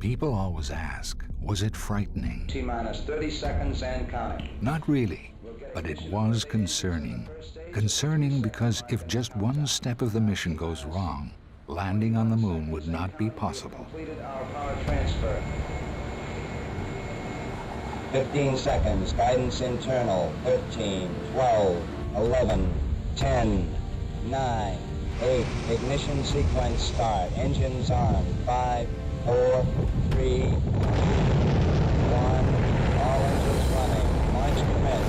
People always ask, was it frightening? T-minus 30 seconds and counting. Not really, but it was concerning. Concerning because if just one step of the mission goes wrong, landing on the moon would not be possible. Completed our power transfer. 15 seconds, guidance internal, 13, 12, 11, 10, 9, 8, ignition sequence start, engines on, 5, 4, 3, 2, 1, all engines running, launch commit,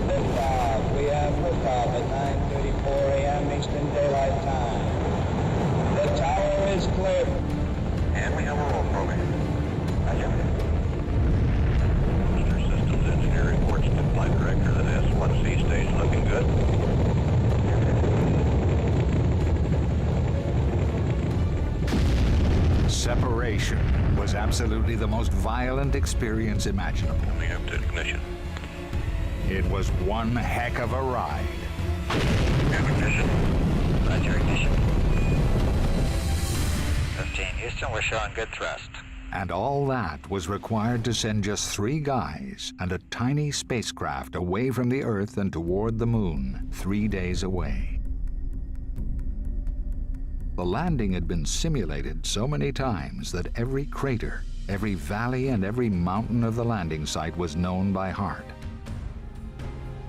liftoff, we have liftoff at 9:34 a.m. Eastern Daylight Time. The tower is clear. And we have a roll program. Booster Systems Engineer reports to Flight Director that S1C station looking good. Separation was absolutely the most violent experience imaginable. Coming up to ignition. It was one heck of a ride. Have ignition. Roger, ignition. 15, Houston, we're showing good thrust. And all that was required to send just 3 guys and a tiny spacecraft away from the Earth and toward the moon, 3 days away. The landing had been simulated so many times that every crater, every valley, and every mountain of the landing site was known by heart.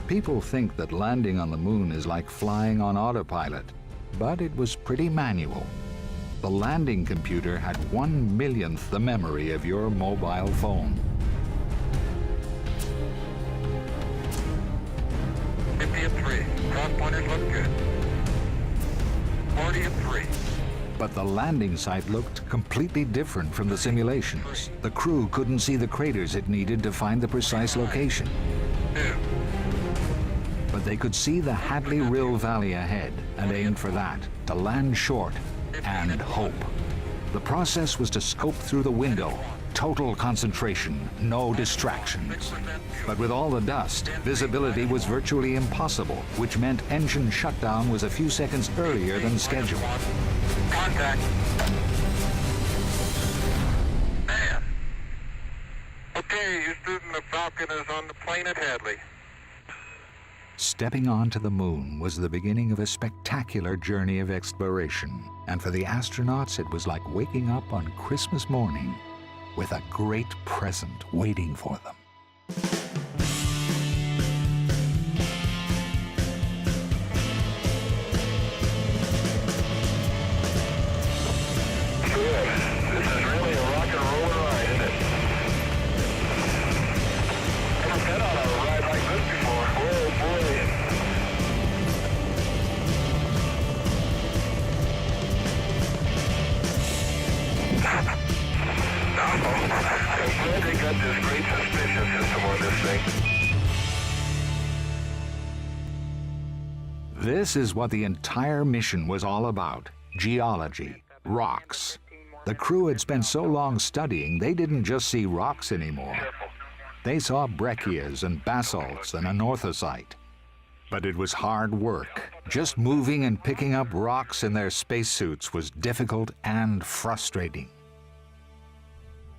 People think that landing on the moon is like flying on autopilot, but it was pretty manual. The landing computer had 1/1,000,000th the memory of your mobile phone. 50 at 3. Cross pointers look good. 40 at 3. But the landing site looked completely different from the simulations. The crew couldn't see the craters it needed to find the precise location. 2. But they could see the Hadley Rill Valley ahead and aimed for that, to land short and hope. The process was to scope through the window, total concentration, no distractions. But with all the dust, visibility was virtually impossible, which meant engine shutdown was a few seconds earlier than scheduled. Contact. Man. Okay, Houston, the Falcon is on the plane at Hadley. Stepping onto the moon was the beginning of a spectacular journey of exploration. And for the astronauts, it was like waking up on Christmas morning with a great present waiting for them. This is really a rock and roll ride, isn't it? Never been on a ride like this before. Oh boy. I'm glad they got this great suspicion system on this thing. This is what the entire mission was all about: geology, rocks. The crew had spent so long studying, they didn't just see rocks anymore. They saw breccias and basalts and anorthosite. But it was hard work. Just moving and picking up rocks in their spacesuits was difficult and frustrating.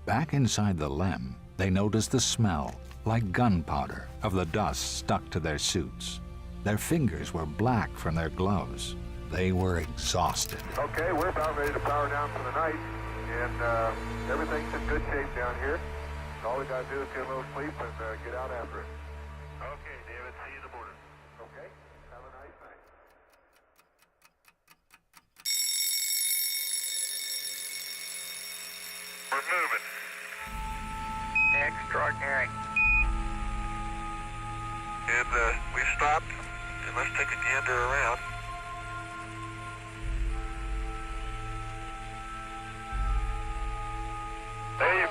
Back inside the LEM, they noticed the smell, like gunpowder, of the dust stuck to their suits. Their fingers were black from their gloves. They were exhausted. Okay, we're about ready to power down for the night, and everything's in good shape down here. All we gotta do is get a little sleep and get out after it. Okay, David, see you at the border. Okay, have a nice night. We're moving. Extraordinary. And we stopped, and let's take a gander around. Dave.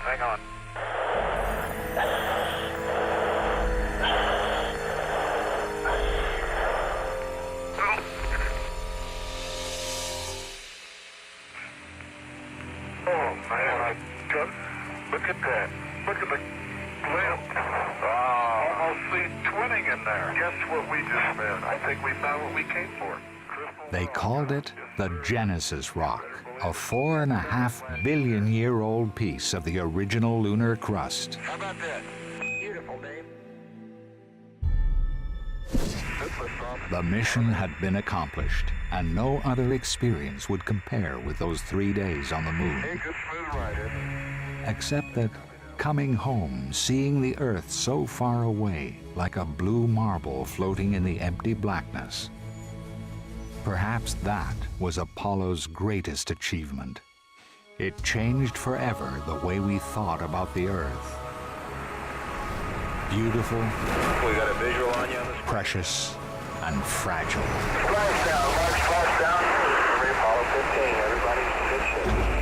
Hang on. Oh man, look at that. Look at the lamp. Almost see twinning in there. Guess what we just found? I think we found what we came for. They called it the Genesis Rock, a 4.5 billion year old piece of the original lunar crust. How about that? Beautiful, Dave. The mission had been accomplished, and no other experience would compare with those 3 days on the moon. Hey, good smooth ride, isn't it? Except that coming home, seeing the Earth so far away, like a blue marble floating in the empty blackness. Perhaps that was Apollo's greatest achievement. It changed forever the way we thought about the Earth. Beautiful, We got a visual on you on this. precious, and fragile. Splash down, Mark, splash down. Apollo 15, everybody, good shape.